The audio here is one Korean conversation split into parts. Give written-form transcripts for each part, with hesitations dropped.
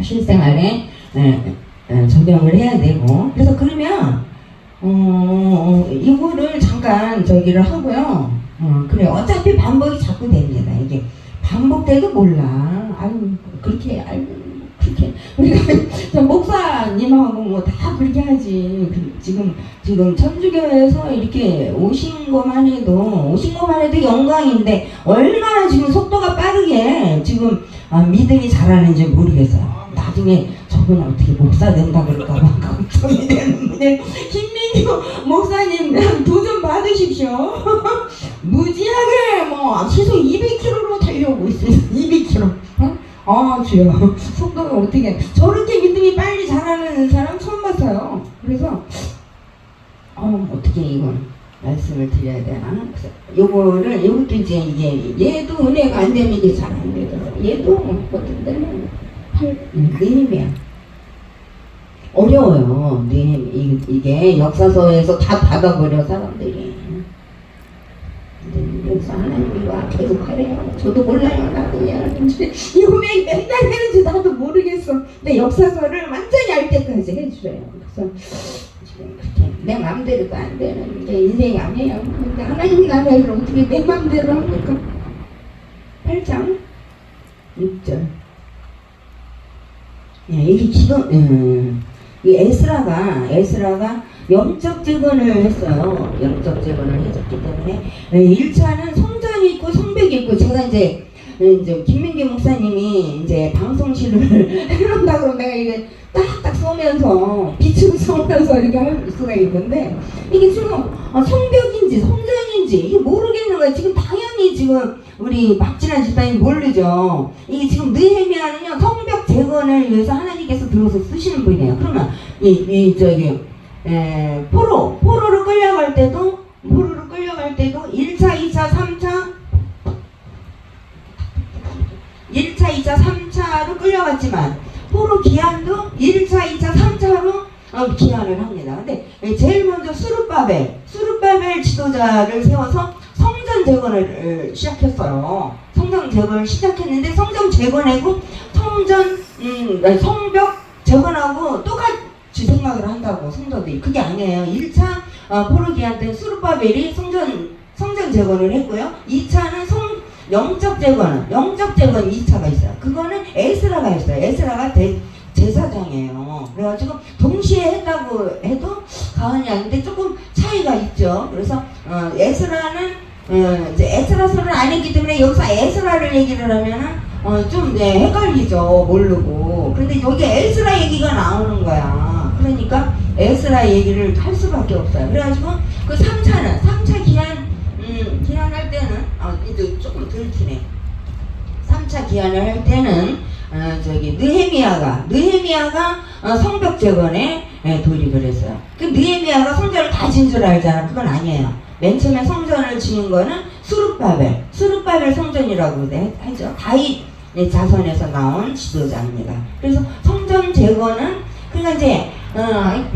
실생활에 적용을 해야 되고. 그래서 그러면 이거를 잠깐 저기를 하고요. 그래, 어차피 반복이 자꾸 됩니다. 이게 반복돼도 몰라. 아유, 그렇게 그렇게 우리가 저 목사님하고 뭐 다 그렇게 하지. 지금 천주교에서 이렇게 오신 것만 해도 영광인데 얼마나 지금 속도가 빠르게 지금 믿음이 자라는지 모르겠어요. 나중에 저분 어떻게 목사 된다 그럴까봐 걱정이 되는데, 김민규 목사님 도전 받으십시오. 무지하게 뭐 시속 200km로 달려오고 있습니다. 200km. 아 주여, 속도가 어떻게 저렇게 믿음이 빨리 자라는 사람 처음 봤어요. 그래서 어떻게 이건 말씀을 드려야 되나? 이것도 이제 얘도 은혜가 안 되면 이게 잘 안 되더라고. 얘도 어떤 데는 느헤미야 어려워요. 이게 역사서에서 다 닫아버려 사람들이. 그래서 하나님이 와 계속 하래요. 저도 몰라요. 나도 이거 왜 맨날 하는지 나도 모르겠어. 근데 역사서를 완전히 알 때까지 해주래요. 그래서 지금 그렇게 내 맘대로도 안 되는 게 인생이 아니에요. 근데 하나님 나라를 어떻게 내 맘대로 합니까? 8장 6절. 이게 지금 이 에스라가 영적 재건을 했어요. 영적 재건을 해줬기 때문에 1차는 성전이 있고 성벽이 있고, 제가 이제 김민기 목사님이 이제 방송실을 해놓는다 그러면 내가 이게 딱딱 쏘면서 빛으로 쏘면서 이렇게 할 수가 있는데, 이게 지금 성벽인지 성전인지 이게 모르겠는 거예요. 지금 당연히 지금 우리 박진환 집사님 모르죠. 이게 지금 느헤미야는요 성벽 재건을 위해서 하나님께서 들어서 쓰시는 분이에요. 그러면 포로로 끌려갈 때도 1차, 2차, 3차로 끌려갔지만 포로 기한도 1차, 2차, 3차로 기한을 합니다. 근데 제일 먼저 수르바벨 지도자를 세워서 성전 재건을 시작했어요. 성전 재건을 시작했는데 성전 재건하고 성벽 재건하고 똑같이 생각을 한다고 성도들이. 그게 아니에요. 1차 포로 기한 때 수르바벨이 성전 재건을 했고요. 2차는 영적 재건 2차가 있어요. 그거는 에스라가 했어요. 에스라가 제사장이에요. 그래가지고 동시에 했다고 해도 과언이 아닌데 조금 차이가 있죠. 그래서 에스라는 이제 에스라서를 안 했기 때문에 여기서 에스라를 얘기를 하면은 좀 헷갈리죠. 모르고. 그런데 여기 에스라 얘기가 나오는 거야. 그러니까 에스라 얘기를 할 수밖에 없어요. 그래가지고 그 3차 기한할 때는 이제 조금 덜 튀네. 3차 기한을 할 때는 느헤미야가 성벽 재건에 돌입을 했어요. 그 느헤미야가 성전을 다 진 줄 알잖아. 그건 아니에요. 맨 처음에 성전을 지은 거는 수르바벨 성전이라고 하죠. 다윗 자손에서 나온 지도자입니다. 그래서 성전 재건은 그러니까 이제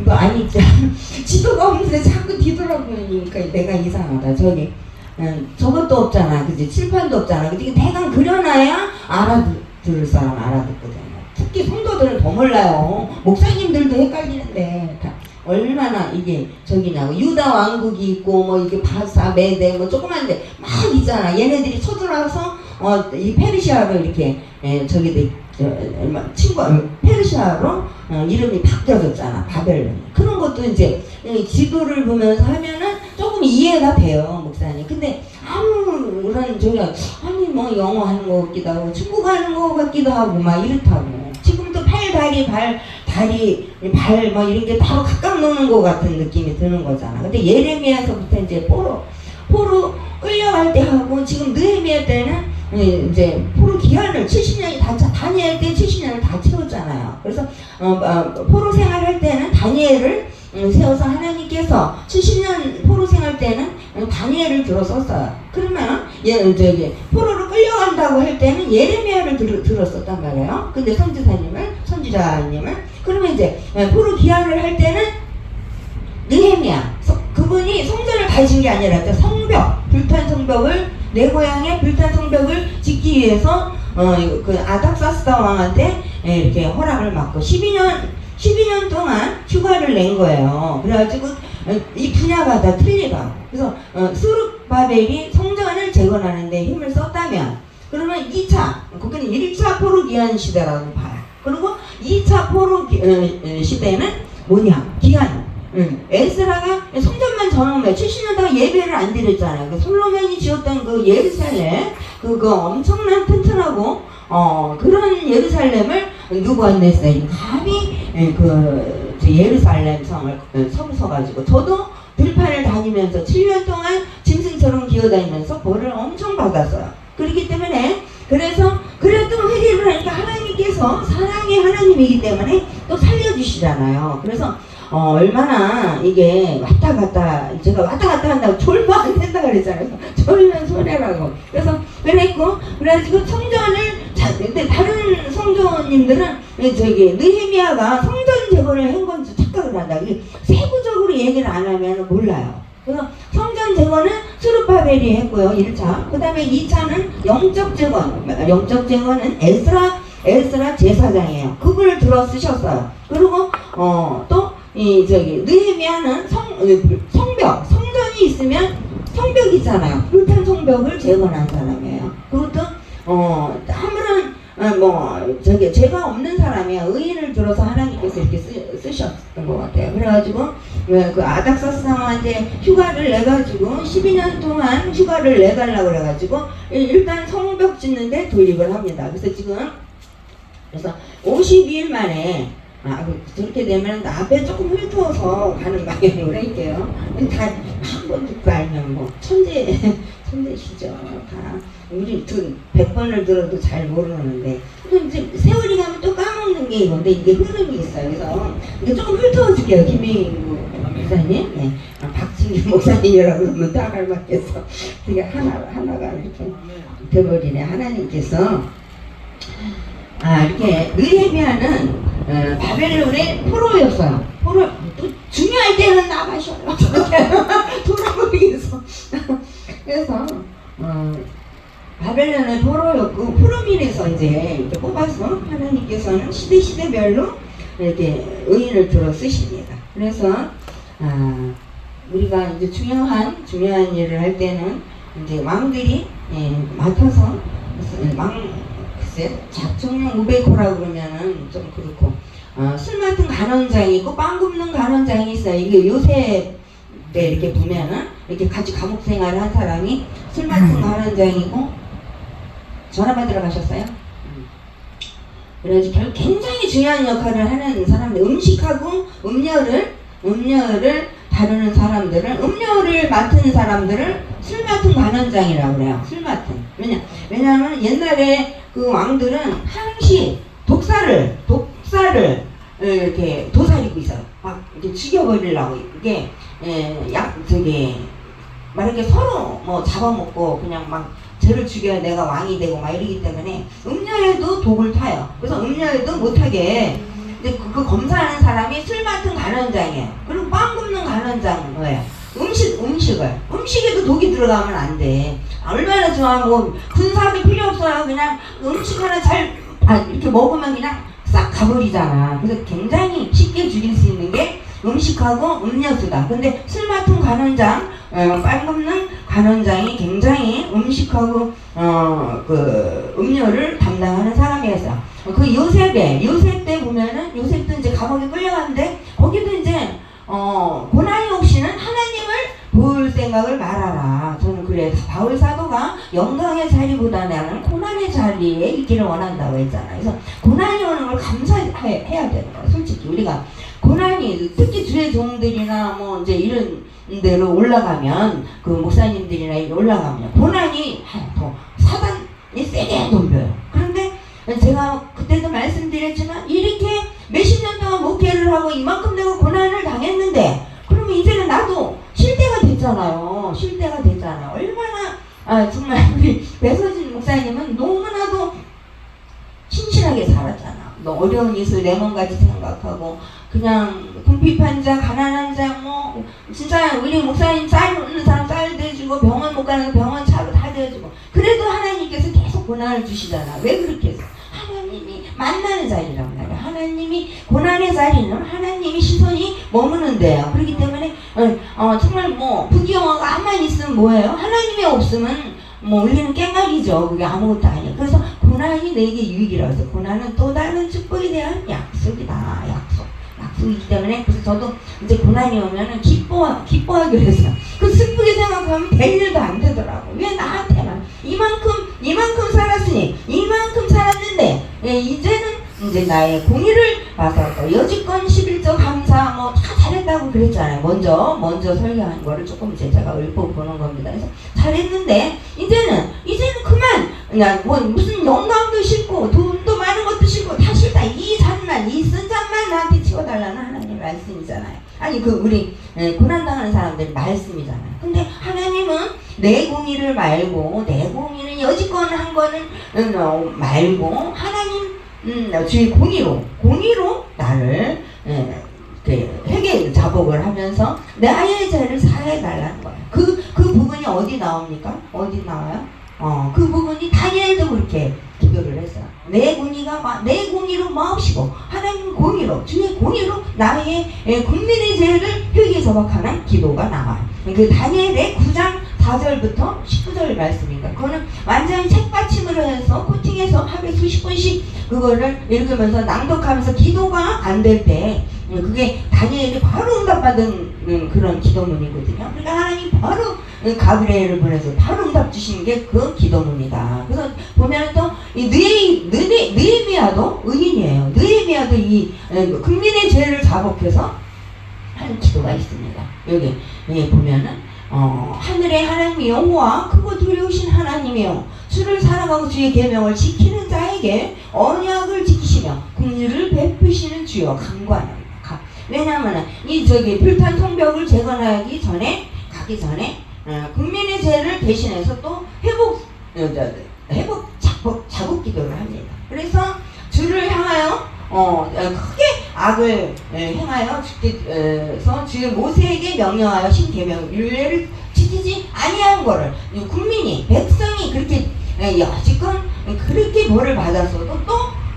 이거 아니죠. 지도가 없는데 자꾸 뒤돌아보니까 내가 이상하다. 저것도 없잖아. 그지? 칠판도 없잖아. 근데 대강 그려놔야 알아들을 사람 알아듣거든요. 특히 성도들은 더 몰라요. 목사님들도 헷갈리는데 얼마나 이게 저기냐고. 유다 왕국이 있고 뭐 이게 바사 메대 뭐 조그만데 막 있잖아. 얘네들이 쳐들어와서 이 페르시아로 이렇게 페르시아로 이름이 바뀌어졌잖아. 바벨론. 그런 것도 이제 지도를 보면서 하면은 조금 이해가 돼요, 목사님. 근데 아무런 아니 뭐 영어 하는 거 같기도 하고 중국어 하는 거 같기도 하고 막 이렇다고. 지금도 다리 뭐 이런 게 다 각각 노는 거 같은 느낌이 드는 거잖아. 근데 예레미야서부터 이제 포로 끌려갈 때 하고 지금 느헤미야 때는 이제 포로 기한을 70년이 다니엘 때 70년을 다 채웠잖아요. 그래서 포로 생활할 때는 다니엘을 세워서 하나님께서 70년 포로 생활 때는 다니엘을 들어섰어요. 그러면 포로로 끌려간다고 할 때는 예레미야를 들었었단 말이에요. 근데 선지자님을 그러면 이제 포로 기한을 할 때는 느헤미야 그분이 성전을 다진 게 아니라 불탄 성벽을 내 고향의 불탄 성벽을 짓기 위해서 그 아닥사스다 왕한테 이렇게 허락을 받고 12년 동안 휴가를 낸 거예요. 그래가지고 이 분야가 다 틀리다. 그래서 스룹바벨이 성전을 재건하는데 힘을 썼다면, 그러면 2차, 그거는 1차 포로기한 시대라고 봐요. 그리고 2차 시대는 뭐냐? 기한. 에스라가 성전만 전원해 70년 동안 예배를 안 드렸잖아요. 그 솔로몬이 지었던 그 예루살렘, 그거 엄청난 튼튼하고 그런 예루살렘을 누부갓네살이 감히 그 예루살렘 성을 서가지고, 저도 들판을 다니면서 7년 동안 짐승처럼 기어다니면서 벌을 엄청 받았어요. 그렇기 때문에 그래도 회개를 하니까 하나님께서 사랑의 하나님이기 때문에 또 살려주시잖아요. 그래서 얼마나 이게 왔다 갔다, 제가 왔다 갔다 한다고 졸면 안 된다 그랬잖아요. 졸면 손해라고. 그래가지고 성전을, 근데 다른 성전님들은 느헤미야가 성전 재건을 한 건지 착각을 한다. 이게 세부적으로 얘기를 안 하면 몰라요. 그래서 성전 재건은 스룹바벨이 했고요, 1차. 그 다음에 2차는 영적 재건. 영적 재건은 에스라 제사장이에요. 그걸 들어 쓰셨어요. 그리고 또 느헤미야는 성벽, 성전이 있으면 성벽이잖아요. 불탄 성벽을 재건한 사람이에요. 그것도 아무런 제가 없는 사람이야. 의인을 들어서 하나님께서 이렇게 쓰셨던 것 같아요. 그래가지고 그 아닥사스왕한테 휴가를 내가지고 12년 동안 휴가를 내달라고 그래가지고 일단 성벽 짓는데 돌입을 합니다. 그래서 52일 만에, 저렇게 되면 앞에 조금 훑어서 가는 방향으로 할게요. 다 한 번 듣고 알면 뭐 천재시죠. 다 우리 100번을 들어도 잘 모르는데, 이제 세월이 가면 또 까먹는 게 이건데, 이게 흐름이 있어요. 그래서 이게 조금 훑어줄게요. 김민구 목사님, 네. 박진규 목사님이라고 그러면 다 알맞겠어. 그게 하나가 이렇게 돼버리네. 하나님께서 이렇게 느헤미야는 바벨론의 포로였어요. 또 중요할 때는 나가셔요. 돌아버리겠어. 그래서 바벨론의 포로였고, 포로민에서 이제 이렇게 뽑아서 하나님께서는 시대별로 이렇게 의인을 들어 쓰십니다. 그래서 우리가 이제 중요한 일을 할 때는 이제 왕들이 맡아서 글쎄 작정용 우베코라고 그러면은 좀 그렇고, 술 맡은 간원장이 있고 빵 굽는 간원장이 있어요. 이게 요새 때 이렇게 보면은 이렇게 같이 감옥 생활을 한 사람이 술 맡은 간원장이고, 전화 받으러 가셨어요? 그래가지고 굉장히 중요한 역할을 하는 사람들, 음식하고 음료를 다루는 사람들을, 음료를 맡은 사람들을 술 맡은 간원장이라고 그래요. 술 맡은. 왜냐하면 옛날에 그 왕들은 항시 독사를 이렇게 도사리고 있어요. 막 이렇게 죽여버리려고. 이게 이렇게 서로 뭐 잡아먹고 그냥 막 쟤를 죽여야 내가 왕이 되고 막 이러기 때문에 음녀에도 독을 타요. 그래서 음녀에도 못하게. 근데 그 검사하는 사람이 술 맡은 간원장이에요. 그리고 빵 굽는 간원장은 뭐예요? 음식에도 독이 들어가면 안 돼. 얼마나 좋아. 뭐 군사비 필요 없어요. 그냥 음식 하나 이렇게 먹으면 그냥 싹 가버리잖아. 그래서 굉장히 쉽게 죽일 수 있는 게 음식하고 음료수다. 근데 술 맡은 간원장, 빵 굽는 간원장이 굉장히 음식하고 그 음료를 담당하는 사람이었어요. 그 요셉 때 보면은, 요셉도 이제 감옥에 끌려갔는데, 거기도 이제 고난이 없이는 하나님을 볼 생각을 말아라. 저는 그래, 바울 사도가 영광의 자리보다는 고난의 자리에 있기를 원한다고 했잖아요. 그래서 고난이 오는 걸 감사해야 되는 거예요. 솔직히 우리가 고난이, 특히 주의 종들이나 뭐 이제 이런 데로 올라가면, 그 목사님들이나 이렇게 올라가면 고난이 더 사단이 세게 덤벼요. 그런데 제가 그때도 말씀드렸지만, 이렇게 몇십 년 동안 목회를 하고 이만큼 내가 고난을 당했는데, 그러면 이제는 나도 쉴 때가 됐잖아요. 얼마나 정말 우리 배서진 목사님은 너무나도 신실하게 살았잖아. 너 어려운 이슬 내 몸같이 생각하고, 그냥 궁핍한 자, 가난한 자, 뭐 진짜 우리 목사님 쌀 없는 사람 쌀 대주고, 병원 못 가는 병원 차로 다 대주고. 그래도 하나님께서 계속 고난을 주시잖아. 왜 그렇게 해서? 하나님이 만나는 자리란 말이에요. 하나님이 고난의 자리는 하나님이 시선이 머무는데요. 그렇기 때문에 정말 뭐 부귀영화가 가만히 있으면 뭐예요? 하나님이 없으면 뭐 우리는 깽가리죠. 그게 아무것도 아니에요. 그래서 고난이 내게 유익이라고 해서 고난은 또 다른 축복에 대한 약속이다. 약속이기 때문에 그래서 저도 이제 고난이 오면은 기뻐하기로 했어요. 그 슬프게 생각하면 될 일도 안 되더라고. 왜 나한테만 이만큼 살았으니 이만큼 살았는데 이제는 이제 나의 공의를 봐서 또 여지껏 11조 감사 뭐 다 잘했다고 그랬잖아요. 먼저 설교한 거를 조금 이제 제가 읊어보는 겁니다. 그래서 잘했는데 이제는 그만 그냥 뭐 무슨 영광도 싫고 돈도 많은 것도 싫고 다 싫다. 이 잔만 이 쓴 잔만 나한테 치워달라는 하나님 말씀이잖아요. 아니 우리 고난당하는 사람들이 말씀이잖아요. 근데 하나님은 내 공의를 말고 내 공의는 여지껏 한 거는 말고 하나님 주의 공의로 나를 회개 자복을 하면서 나의 죄를 사해달라는 거예요. 그 부분이 어디 나옵니까? 어디 나와요? 그 부분이 다니엘도 그렇게 기도를 했어요. 내 공의로 마옵시고 하나님 공의로 주의 공의로 나의 국민의 죄를 회개 자복하는 기도가 나와요. 그 다니엘의 9장 4절부터 19절 말씀인가. 그거는 완전히 책받침으로 해서 코팅해서 하루에 수십 번씩 그거를 읽으면서 낭독하면서 기도가 안 될 때 그게 다니엘이 바로 응답받은 그런 기도문이거든요. 그러니까 하나님 바로 가브리엘을 보내서 바로 응답 주시는 게 그 기도문이다. 그래서 보면 또 느헤미야도 의인이에요. 느헤미야도 이 국민의 죄를 자복해서 하는 기도가 있습니다. 여기 보면은 하늘의 하나님 여호와 크고 두려우신 하나님이여 주를 사랑하고 주의 계명을 지키는 자에게 언약을 지키시며 긍휼을 베푸시는 주여 간구하노라. 왜냐하면 이 불탄 성벽을 재건하기 전에 가기 전에 국민의 죄를 대신해서 또 회복 자복 기도를 합니다. 그래서 주를 향하여 크게 악을 행하여 주께서 주의 모세에게 명령하여 신 계명 율례를 지키지 아니한 거를 국민이 백성이 그렇게 여지껏 그렇게 벌을 받았어도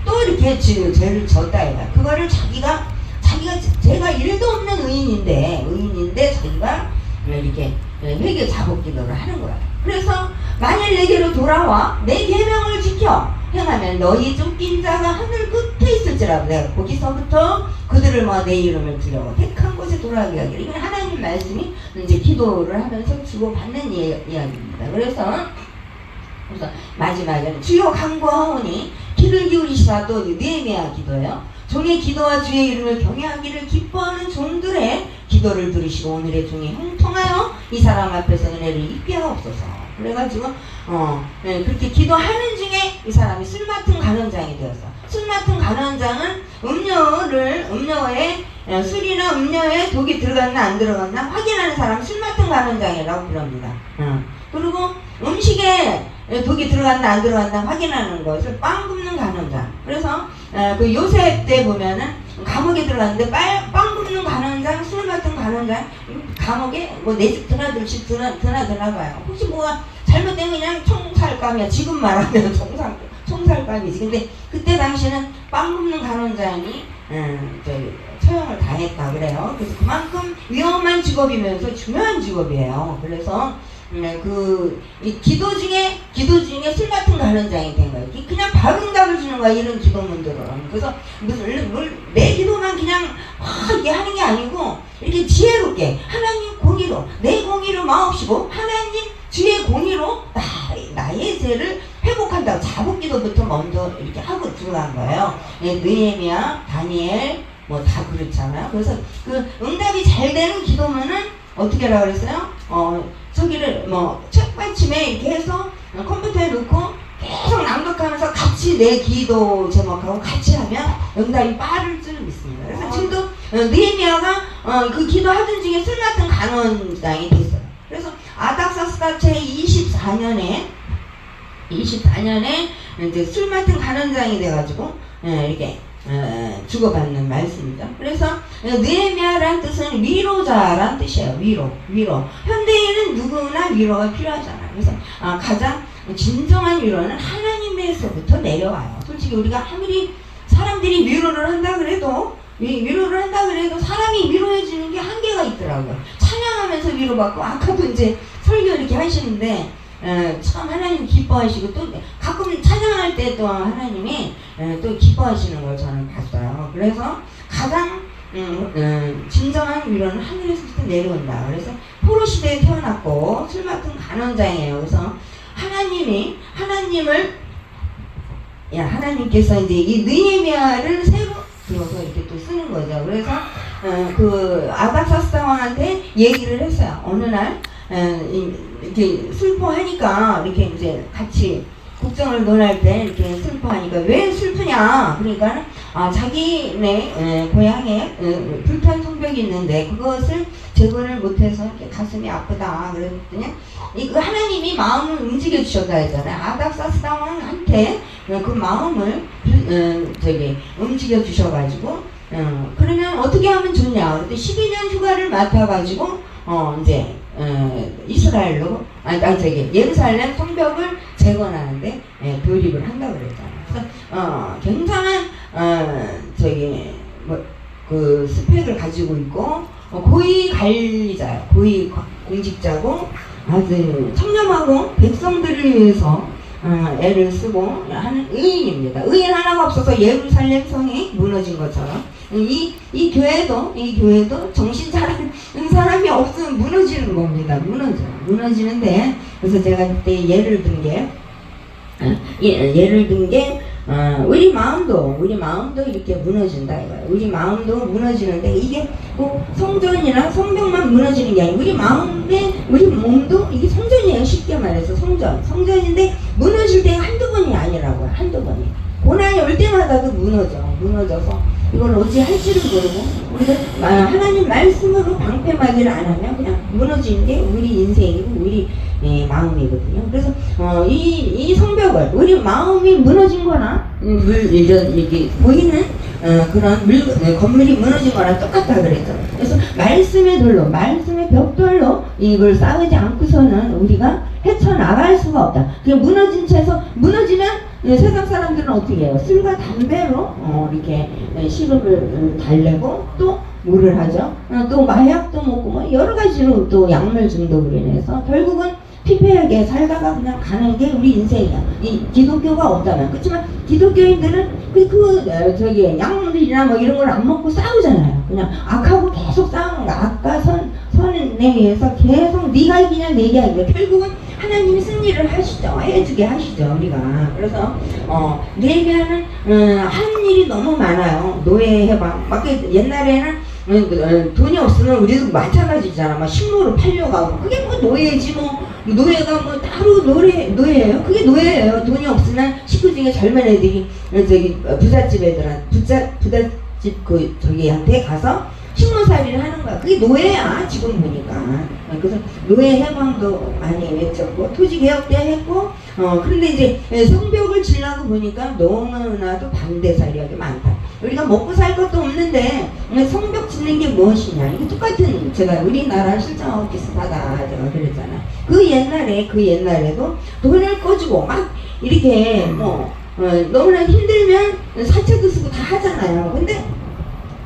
또 이렇게 죄를 졌다 이거야. 그거를 자기가 제가 일도 없는 의인인데 자기가 이렇게 회개 자복 기도를 하는 거야. 그래서 만일 내게로 돌아와 내 계명을 지켜 행하면 너희 쫓긴 자가 하늘 끝에 있을지라도 내가 거기서부터 그들을 내 이름을 두려워 택한 곳에 돌아가게 하기를. 이건 하나님 말씀이 이제 기도를 하면서 주고받는 이야기입니다. 그래서 마지막에는 주여 간구하오니 귀를 기울이시라도 느헤미야 기도예요. 종의 기도와 주의 이름을 경외하기를 기뻐하는 종들의 기도를 들으시고 오늘의 종이 형통하여 이 사람 앞에서 은혜를 입게 하옵소서. 그래가지고 그렇게 기도하는 중에 이 사람이 술 맡은 간원장이 되었어. 술 맡은 간원장은 음료에 술이나 음료에 독이 들어갔나 안 들어갔나 확인하는 사람 술 맡은 간원장이라고 부릅니다. 그리고 음식에 독이 들어갔나 안 들어갔나 확인하는 것을 빵 굽는 간원장. 그래서 그 요셉 때 보면은 감옥에 들어갔는데 빵 굽는 간원장, 술 맡은 간원장, 감옥에 내 집 드나들씩 드나봐요. 혹시 뭐가 잘못되면 그냥 총살감이야. 지금 말하면 총살감이지. 근데 그때 당시는 빵 굽는 간원장이 처형을 당했다 그래요. 그래서 그만큼 위험한 직업이면서 중요한 직업이에요. 그래서 이 기도 중에 술 같은 간원장이 된 거예요. 그냥 바로 응답을 주는 거야, 이런 기도문들은. 그래서 내 기도만 그냥 이게 하는 게 아니고 이렇게 지혜롭게 하나님 공의로 내 공의로 마옵시고 하나님 주의 공의로 나의 죄를 회복한다고 자복 기도부터 먼저 이렇게 하고 들어간 거예요. 느헤미야, 다니엘 다 그렇잖아요. 그래서 그 응답이 잘 되는 기도문은 어떻게 하라고 그랬어요? 저기를 책받침에 이렇게 해서 컴퓨터에 넣고 계속 낭독하면서 같이 내 기도 제목하고 같이 하면 응답이 빠를 줄 믿습니다. 그래서 지금도 느헤미야가 그 기도하던 중에 술 같은 간원장이 됐어요. 그래서 아닥사스다 제 24년에 이제 술 맡은 간원장이 돼가지고 이렇게 주고받는 말씀이죠. 그래서 느헤미야라는 뜻은 위로자라는 뜻이에요. 위로. 현대인은 누구나 위로가 필요하잖아요. 그래서 가장 진정한 위로는 하나님에서부터 내려와요. 솔직히 우리가 아무리 사람들이 위로를 한다 그래도 위로를 한다 그래도 사람이 위로해주는 게 한계가 있더라고요. 찬양하면서 위로받고 아까도 이제 설교 이렇게 하시는데 참 하나님 기뻐하시고 또 가끔 찬양할 때 또 하나님이 또 기뻐하시는 걸 저는 봤어요. 그래서 가장 진정한 위로는 하늘에서부터 내려온다. 그래서 포로 시대에 태어났고 술 맡은 간원장이에요. 그래서 하나님께서 이제 이 느헤미야를 새로 들어서 이렇게 또 쓰는 거죠. 그래서 그 아닥사스 왕한테 얘기를 했어요. 어느 날 이렇게 슬퍼하니까 이렇게 이제 같이 국정을 논할 때 이렇게 슬퍼하니까 왜 슬프냐? 그러니까 자기네 고향에 불편 성벽이 있는데 그것을 재건을 못해서 이렇게 가슴이 아프다 그랬더니 그 하나님이 마음을 움직여 주셨다 했잖아요. 아닥사스 왕한테 그 마음을 움직여 주셔가지고 그러면 어떻게 하면 좋냐? 그랬더니 12년 휴가를 맡아가지고 이제 이스라엘로 예루살렘 성벽을 재건하는데 돌입을 한다고 그랬잖아요. 그래서 굉장한 그 스펙을 가지고 있고 고위 관리자요. 고위 공직자고 아주 청렴하고 백성들을 위해서 애를 쓰고 하는 의인입니다. 의인 하나가 없어서 예루살렘 성이 무너진 것처럼 이 교회도 정신 차리는 사람이 없으면 무너지는 겁니다. 무너지는데 그래서 제가 그때 예를 든 게 우리 마음도 이렇게 무너진다 이거예요. 우리 마음도 무너지는데 이게 꼭 성전이나 성벽만 무너지는 게 아니고 우리 몸도 이게 성전이에요. 쉽게 말해서 성전인데 무너질 때가 한두 번이 아니라고요. 한두 번이 고난이 올 때마다도 무너져서 이걸 어찌 할지를 모르고 우리가 하나님 말씀으로 방패막이를 안 하면 그냥 무너지는 게 우리 인생이고 우리 마음이거든요. 그래서 이 성벽을 우리 마음이 무너진 거나 이렇게 보이는 그런 건물이 무너진 거랑 똑같다 그랬죠. 그래서 말씀의 벽돌로 이걸 쌓지 않고서는 우리가 헤쳐나갈 수가 없다. 그냥 무너지면 세상 사람들은 어떻게 해요? 술과 담배로 이렇게 시름을 달래고 또 뭐를 하죠? 또 마약도 먹고 뭐 여러 가지로 또 약물 중독으로 인해서 결국은 피폐하게 살다가 그냥 가는 게 우리 인생이야. 이 기독교가 없다면. 그렇지만 기독교인들은 약물이나 뭐 이런 걸 안 먹고 싸우잖아요. 그냥 악하고 계속 싸우는 거야. 악과 선에 의해서 계속 네가 이기냐 내가 이기냐. 결국은 하나님이 승리를 하시죠. 해주게 하시죠. 우리가. 그래서 내면은 하는 일이 너무 많아요. 노예 해방. 막 옛날에는 돈이 없으면 우리도 마찬가지잖아. 막 식물을 팔려가고 그게 뭐 노예지 뭐. 노예가 뭐 따로 노예예요? 그게 노예예요. 돈이 없으면 식구 중에 젊은 애들이 부잣집 저기한테 가서 식물살이를 하는 거야. 그게 노예야 지금 보니까. 그래서 노예 해방도 많이 외쳤고 토지개혁 때 했고 그런데 이제 성벽을 지려고 보니까 너무나도 반대사리하게 많다. 우리가 먹고 살 것도 없는데 성벽 짓는 게 무엇이냐. 이게 똑같은 제가 우리나라 실정하고 비슷하다 제가 그랬잖아. 그 옛날에도 돈을 꺼주고 막 이렇게 너무나 힘들면 사채도 쓰고 다 하잖아요. 근데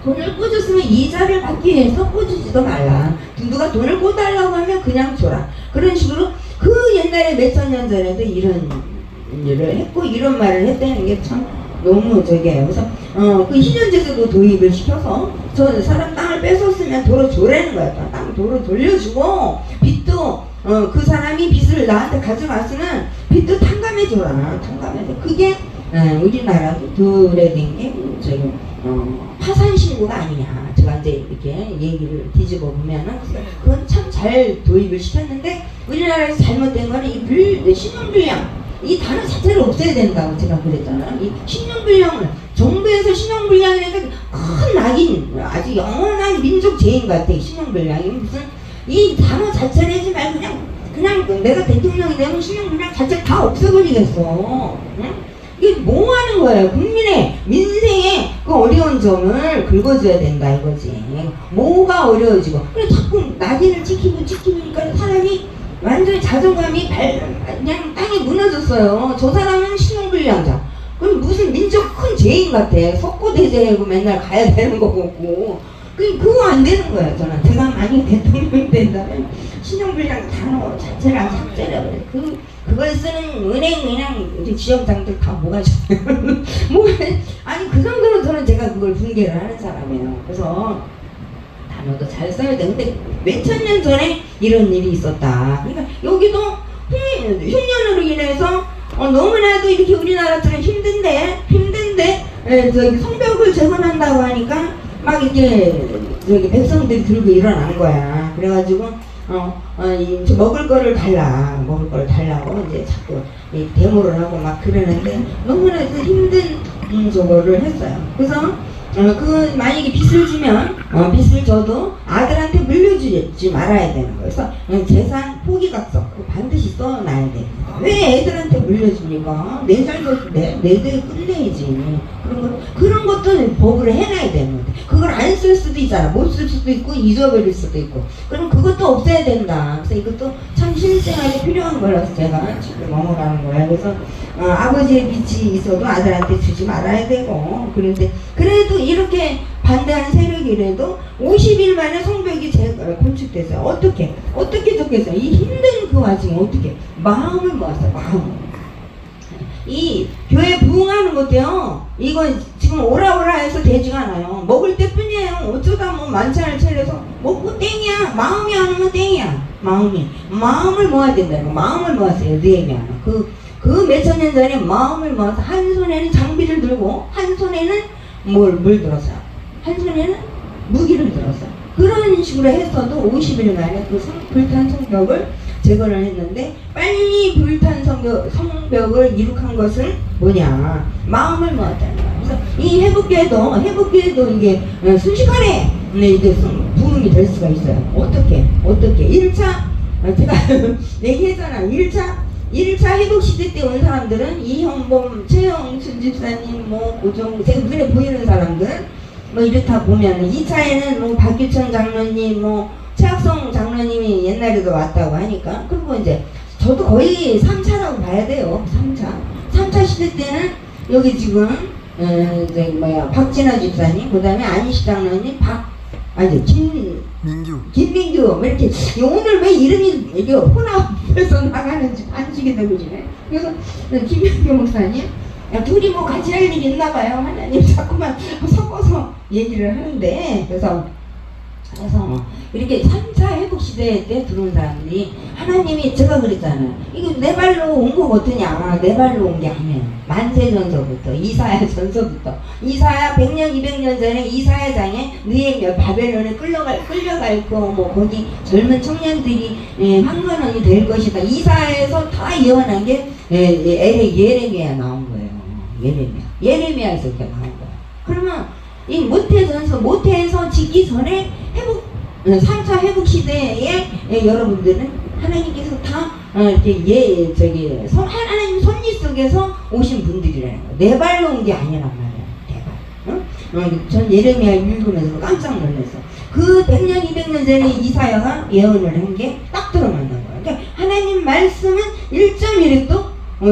돈을 꿔줬으면 이자를 받기 위해서 꿔주지도 말라. 누가 돈을 꿔달라고 하면 그냥 줘라. 그런 식으로 그 옛날에 몇천 년 전에도 이런 일을 했고 이런 말을 했다는 게 참 너무 저게요. 그래서 그 희년제도도 도입을 시켜서 저 사람 땅을 뺏었으면 도로 줘라는 거야. 땅 도로 돌려주고 빚도 그 사람이 빚을 나한테 가져갔으면 빚도 탕감해줘라. 그게 우리나라도 도래된 게 파산 신고가 아니냐. 제가 이제 이렇게 얘기를 뒤집어 보면은 그건 참 잘 도입을 시켰는데 우리나라에서 잘못된 거는 이 신용불량 이 단어 자체를 없애야 된다고 제가 그랬잖아요. 이 신용불량을 정부에서 신용불량이라는 큰 낙인 아주 영원한 민족 죄인 같아. 신용불량이 무슨 이 단어 자체를 하지 말고 그냥 내가 대통령이 되면 신용불량 자체 다 없애버리겠어. 응? 이게 뭐 하는 거예요? 국민의 민생의 그 어려운 점을 긁어줘야 된다 이거지. 뭐가 어려워지고 그래 자꾸 낙인을 찍히니까 사람이 완전히 자존감이 그냥 땅에 무너졌어요. 저 사람은 신용불량자. 그럼 무슨 민족 큰 죄인 같아. 석고대죄하고 맨날 가야 되는 거 같고. 그거 안 되는 거예요, 저는. 제가 만약 대통령이 된다면 신용불량 단어 자체를 안 삭제를 해버려요. 그걸 쓰는 은행 그냥 이제 지점장들 다 뭐가지고 아니 그 정도로 저는 제가 그걸 붕괴를 하는 사람이에요. 그래서 단어도 잘 써야 돼. 근데 몇천 년 전에 이런 일이 있었다. 그러니까 여기도 흉년으로 인해서 너무나도 이렇게 우리나라처럼 힘든데 저기 성벽을 재건한다고 하니까 막 이렇게 저기 백성들이 들고 일어난 거야. 그래가지고 먹을 거를 달라고 이제 자꾸 데모를 하고 막 그러는데 너무나 힘든 저거를 했어요. 그래서 그 만약에 빚을 주면 빚을 줘도 아들한테 물려주지 말아야 되는 거예요. 그래서 재산 포기각서 그거 반드시 써놔야 돼. 왜 애들한테 물려줍니까? 내 잘못 내 대 끝내야지. 그런 것도 법으로 해놔야 되는데 그걸 안 쓸 수도 있잖아. 못 쓸 수도 있고 잊어버릴 수도 있고. 그럼 그것도 없애야 된다. 그래서 이것도 참 실생활에 필요한 거라서 제가 지금 넘어가는 거예요. 그래서 아버지의 빚이 있어도 아들한테 주지 말아야 되고. 그런데 그래도 이렇게 반대하는 세력이라도 50일 만에 성벽이 건축됐어요. 어떻게 좋겠어요? 이 힘든 그 와중에 어떻게 마음을 모았어요. 이 교회 부흥하는 것도요. 이건 지금 오라오라 해서 되지가 않아요. 먹을 때 뿐이에요. 어쩌다 뭐 만찬을 차려서 먹고 땡이야. 마음이 안 오면 땡이야. 마음을 모아야 된다고. 마음을 모았어요. 느헤미야는 그 몇천 년 전에 마음을 모아서 한 손에는 장비를 들고 한 손에는 물 들었어요. 한 손에는 무기를 들었어요. 그런 식으로 했어도 50일 만에 그 불탄 성벽을 재건을 했는데 빨리 불탄 성벽을 이룩한 것은 뭐냐? 마음을 모았다는 거예요. 그래서 이 회복기에도 이게 순식간에 이게 부흥이 될 수가 있어요. 어떻게 1차 제가 얘기했잖아. 1차 회복시대 때 온 사람들은 이형범, 최영순 집사님, 고종, 제가 눈에 보이는 사람들 이렇다 보면 2차에는 박규천 장로님, 최학성 장로님이 옛날에도 왔다고 하니까 그리고 이제 저도 거의 3차라고 봐야 돼요. 3차 시대 때는 여기 지금 박진아 집사님, 그 다음에 안희식 장로님, 김민규 이렇게 오늘 왜 이름이 이게 혼합해서 나가는지 반칙이 되고 지네. 그래서 김민규 목사님 둘이 같이 할 일이 있나 봐요. 하나님 자꾸만 섞어서 얘기를 하는데 그래서 이렇게 3차 회복 시대 때 들어온 사람들이 하나님이 제가 그랬잖아요. 이거 내 발로 온 거 같으냐? 내 발로 온 게 아니에요. 만세전서부터 이사야 전서부터 이사야 100년 200년 전에 이사야 장에 느헤미야 바벨론에 끌려갈고 거기 젊은 청년들이 황건원이 될 것이다. 이사야에서 다 예언한 게 예레미야 나온 거예요. 예레미야에서 이렇게 나온 거예요. 그러면 이 모태에서 짓기 전에 3차 회복 시대에 여러분들은 하나님께서 다 이렇게 하나님 섭리 속에서 오신 분들이라는 거예요. 내 발로 온 게 아니란 말이야. 내 발. 전 예레미야 읽으면서 깜짝 놀랐어. 그 100년 200년 전에 이사야가 예언을 한 게 딱 들어맞는 거예요. 그러니까 하나님 말씀은 1.1도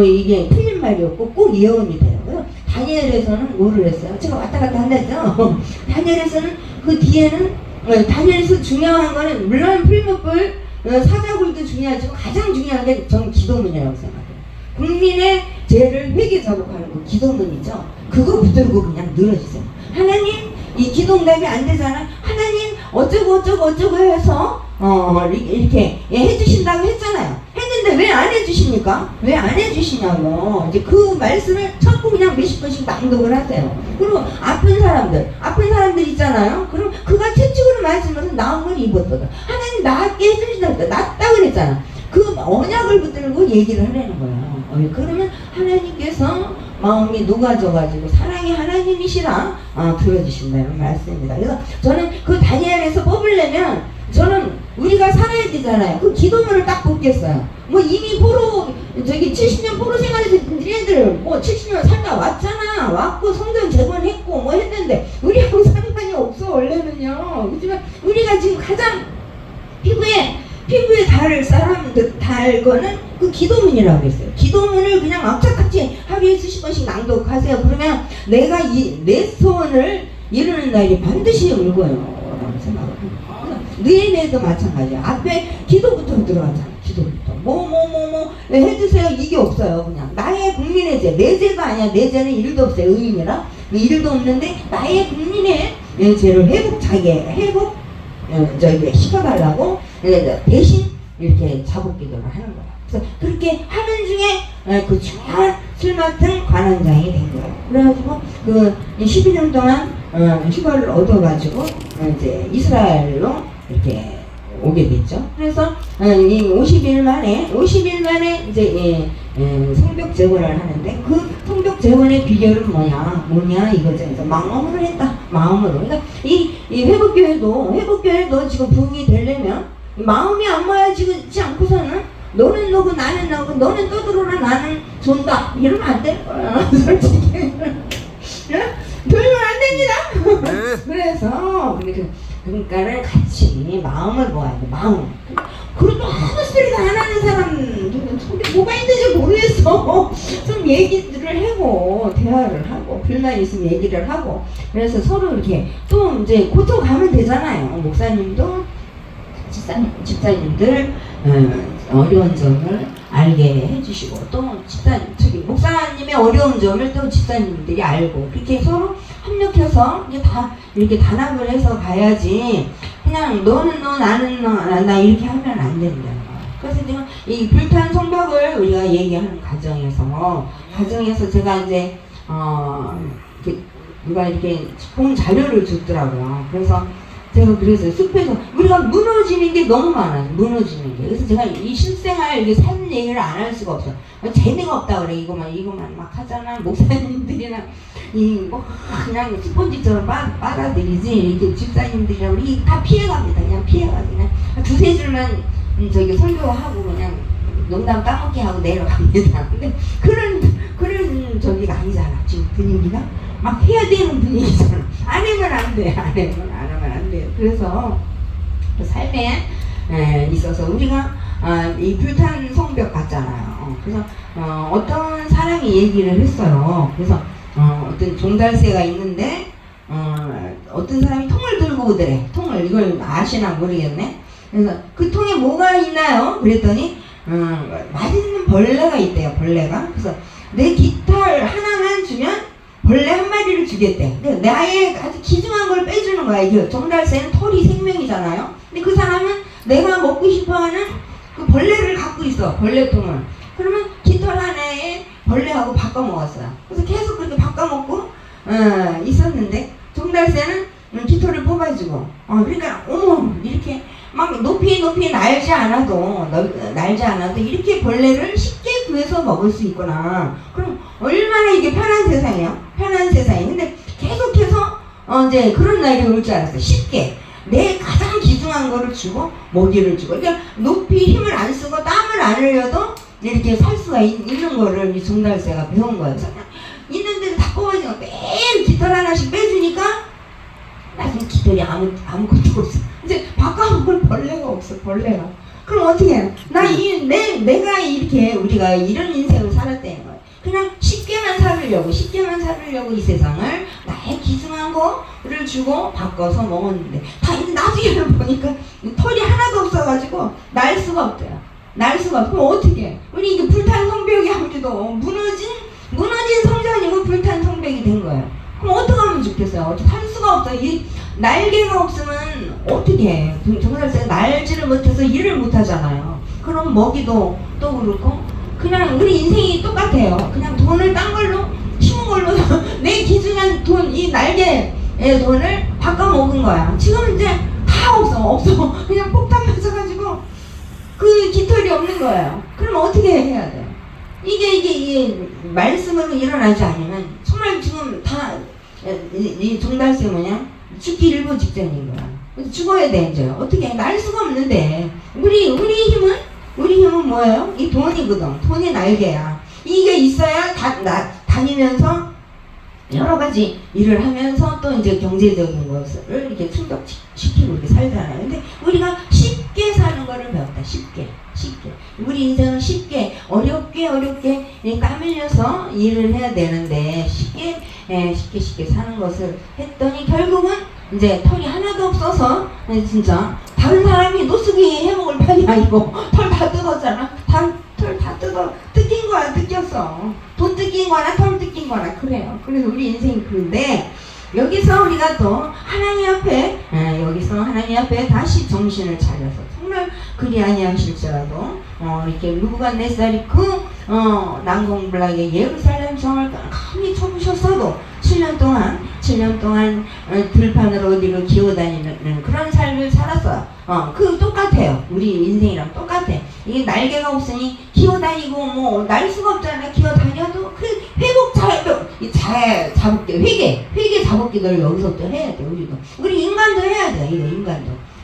이게 틀린 말이 없고 꼭 예언이 돼요. 다니엘에서는 뭐를 했어요? 제가 왔다 갔다 한다죠. 다니엘에서는 그 뒤에는 다니엘에서 중요한 거는 물론 풀무불 사자굴도 중요하지만 가장 중요한 게 저는 기도문이라고 생각해요. 국민의 죄를 회개 자복하는 거 기도문이죠. 그거 붙들고 그냥 늘어지세요. 하나님 이 기도응답이 안 되잖아. 하나님 어쩌고 해서 이렇게 해주신다고 했잖아요. 했는데 왜 안 해주십니까? 왜 안 해주시냐고. 이제 그 말씀을 자꾸 그냥 몇십 번씩 낭독을 하세요. 그리고 아픈 사람들 있잖아요. 그럼 그가 채찍으로 맞으면서 나은 걸 입었거든. 하나님 낫게 해주신다. 낫다 그랬잖아. 그 언약을 붙들고 얘기를 하라는 거예요. 그러면 하나님께서 마음이 녹아져가지고 사랑이 하나님이시라 들어주신다는 말씀입니다. 그래서 저는 그 다니엘에서 뽑으려면 저는 우리가 살아야 되잖아요. 그 기도문을 딱 뽑겠어요. 이미 70년 포로 생활에서 니네들 70년 살다 왔잖아. 왔고 성전 재건했고 했는데 우리하고 상관이 없어 원래는요. 그렇지만 우리가 지금 가장 피부에 달 거는 그 기도문이라고 했어요. 기도문을 그냥 악착같이 하루에 수십 번씩 낭독하세요. 그러면 내가 내 소원을 이루는 날이 반드시 올 거예요. 라고 생각을 합니다. 내일도 마찬가지야. 앞에 기도부터 들어가잖아. 기도부터. 해주세요. 이게 없어요. 그냥. 나의 국민의 죄. 내 죄가 아니야. 내 죄는 일도 없어요. 의인이라. 일도 없는데, 나의 국민의 죄를 회복, 시켜달라고, 대신 이렇게 자복 기도를 하는 거야. 그래서 그렇게 하는 중에 그 중요한 술 맡은 관원장이 된 거예요. 그래가지고 그 12년 동안 휴가를 얻어가지고 이제 이스라엘로 이렇게 오게 됐죠. 그래서 이 50일 만에 이제 성벽 재건을 하는데, 그 성벽 재건의 비결은 뭐냐 이거죠. 그래서 마음으로 했다. 마음으로. 그러니까 이 회복교회도 지금 부흥이 되려면 마음이 안 모여지지 않고서는 너는 너고 나는 나고, 너는 떠들어라 나는 존다 이러면 안 될 거야. 솔직히 그러면 안 됩니다. 그래서 그러니까는 같이 마음을 모아야 돼. 마음. 그리고 아무 소리가 안 하는 사람들은 뭐가 있는지 모르겠어. 좀 얘기들을 하고 대화를 하고 불만 있으면 얘기를 하고, 그래서 서로 이렇게 또 이제 고쳐가면 되잖아요. 목사님도 집사님들 어려운 점을 알게 해주시고, 또 목사님의 어려운 점을 또 집사님들이 알고, 그렇게 서로 협력해서 이게 다 이렇게 단합을 해서 가야지, 그냥 너는 너 나는 나 이렇게 하면 안 된다. 그래서 지금 이 불탄 성벽을 우리가 얘기하는 과정에서 제가 이제 누가 이렇게 본 자료를 줬더라고요. 그래서 제가 그랬어요. 숲에서 우리가 무너지는 게 너무 많아요. 무너지는 게. 그래서 제가 이 실생활 이게 삶 얘기를 안 할 수가 없어요. 재미가 없다 그래. 이거만 막 하잖아. 목사님들이나 그냥 스폰지처럼 빨아들이지. 이렇게 집사님들이랑 우리 다 피해갑니다. 그냥 피해가지. 그냥 두세 줄만 설교하고 그냥 농담 따먹기 하고 내려갑니다. 근데 그런 저기가 아니잖아. 지금 분위기가 막 해야 되는 분위기잖아. 안 하면 안 돼. 안 하면 안 돼요. 그래서 그 삶에 있어서 우리가 이 불탄 성벽 같잖아요. 그래서 어떤 사람이 얘기를 했어요. 그래서 어떤 종달새가 있는데 어떤 사람이 통을 들고 오더래. 통을, 이걸 아시나 모르겠네. 그래서 그 통에 뭐가 있나요? 그랬더니 맛있는 벌레가 있대요. 벌레가. 그래서 내 깃털 하나만 주면 벌레 한 마리를 주겠대. 근데 나의 아주 귀중한 걸 빼주는 거야. 이게 종달새는 털이 생명이잖아요. 근데 그 사람은 내가 먹고 싶어하는 그 벌레를 갖고 있어. 벌레통을. 그러면 깃털 하나에 벌레하고 바꿔 먹었어요. 그래서 계속 그렇게 바꿔 먹고 있었는데, 종달새는 깃털을 뽑아주고, 그러니까 이렇게 막 높이 날지 않아도 이렇게 벌레를 쉽게 구해서 먹을 수 있구나. 그럼 얼마나 이게 편한 세상이에요. 편한 세상이. 근데 계속해서 이제 그런 날이 올 줄 알았어요. 쉽게 내 가장 귀중한 거를 주고 먹이를 주고, 그러니까 높이 힘을 안 쓰고 땀을 안 흘려도 이렇게 살 수가 있는 거를 이 종달새가 배운 거예요. 그래서 있는데도 다 뽑아지고 매일 깃털 하나씩 빼주니까 나중에 깃털이 아무것도 없어. 이제 바꿔먹을 벌레가 없어. 벌레가. 그럼 어떻게 해요? 내가 이렇게 우리가 이런 인생을 살았다는 거예요. 그냥 쉽게만 살으려고 이 세상을 나의 귀중한 거를 주고 바꿔서 먹었는데, 다 이제 나중에는 보니까 털이 하나도 없어가지고 날 수가 없대요. 그럼 어떻게 해? 우리 이게 불탄 성벽이 아무래도 무너진 성전이고 불탄 성벽이 된 거예요. 그럼 어떻게 하면 좋겠어요? 살 수가 없어. 이 날개가 없으면 어떻게 해? 종달새가 날지를 못해서 일을 못 하잖아요. 그럼 먹이도 또 그렇고, 그냥 우리 인생이 똑같아요. 그냥 돈을 딴 걸로, 쉬운 걸로 내 귀중한 돈, 이 날개의 돈을 바꿔 먹은 거야. 지금 이제 다 없어. 그냥 폭탄 맞아가지고 그 깃털이 없는 거예요. 그럼 어떻게 해야 돼요? 이게 말씀으로 일어나지 않으면 정말 지금 다 이 종달새 죽기 일보 직전인 거야. 그래서 죽어야 돼. 이제 어떻게 해? 날 수가 없는데 우리 힘은 뭐예요? 이 돈이거든. 돈이 날개야. 이게 있어야 다니면서 여러 가지 일을 하면서 또 이제 경제적인 것을 이렇게 충족시키고 이렇게 살잖아요. 근데 우리가 쉽게 사는 거를 배웠다. 쉽게. 우리 우리 인생은 쉽게 어렵게 까밀려서 일을 해야 되는데 쉽게 사는 것을 했더니 결국은 이제 털이 하나도 없어서 진짜 다른 사람이 노숙이 해먹을 판이 아니고 털 다 뜯었잖아. 털 다 뜯긴 거야. 뜯겼어. 돈 뜯긴 거나 털 뜯긴 거나 그래요. 그래서 우리 인생이 그런데 여기서 우리가 또 하나님 앞에 다시 정신을 차려서 정말 그리 아니하실지라도 이렇게 누부갓네살이 난공불락의 예루살렘 성을 깜깜이 쳐부셨어도 7년 동안 들판으로 어디로 기어다니는 그런 삶을 살았어요. 그 똑같아요. 우리 인생이랑 똑같아. 이게 날개가 없으니 기어다니고 뭐 날 수가 없잖아. 기어다녀도 그 회복 잘 잡을게. 회개 잡을기를 여기서부터 해야 돼. 우리 인간도 해야 돼.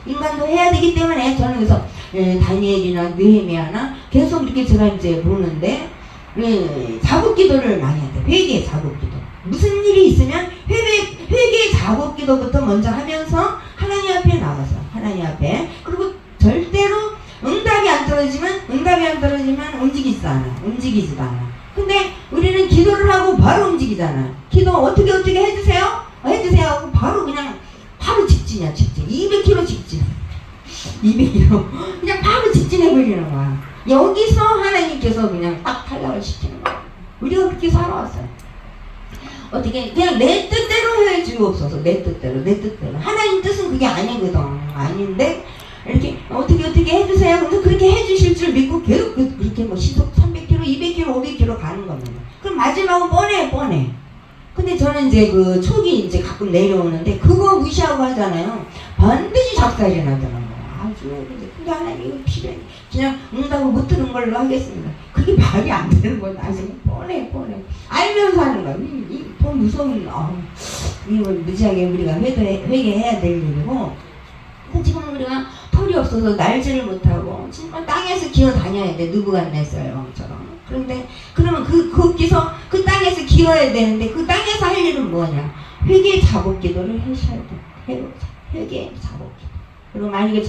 인간도 해야 되기 때문에 저는 그래서 다니엘이나 느헤미야나 계속 이렇게 제가 이제 보는데 자복기도를 많이 해야 돼. 회개 자복기도. 무슨 일이 있으면 회개 자복기도부터 먼저 하면서 하나님 앞에 나가서 하나님 앞에 그리고 절대로 응답이 안 떨어지면 움직이지도 않아. 근데 우리는 기도를 하고 바로 움직이잖아. 기도 어떻게 해주세요 하고 바로 직진이야. 200km 직진. 200km 그냥 바로 직진해버리는 거야. 여기서 하나님께서 그냥 딱 탈락을 시키는 거야. 우리가 그렇게 살아왔어요. 어떻게 그냥 내 뜻대로 해 주옵소서. 내 뜻대로 하나님 뜻은 그게 아니거든. 아닌데 이렇게 어떻게 해주세요. 근데 그렇게 해주실 줄 믿고 계속 그렇게 뭐 시속 300km, 200km, 500km 가는 겁니다. 그럼 마지막은 뻔해. 근데 저는 이제 그 촉이 이제 가끔 내려오는데 그거 무시하고 하잖아요. 반드시 작살이 나더라고요. 아주 근데 하나님 이거 필요해. 그냥 응답을 못 들은 걸로 하겠습니다. 그게 말이 안 되는 거예요. 나중에 뻔해. 알면서 하는 거야. 더 무서운 이거 무지하게 우리가 회개해야 될 일이고. 지금 우리가 털이 없어서 날지를 못하고 정말 땅에서 기어 다녀야 돼. 누부갓네살 왕처럼. 그런데 그러면 거기서 그 땅에서 기어야 되는데 그 땅에서 할 일은 뭐냐? 회개 자복기도를 하셔야 돼. 회개 자복기도. 그리고 만약에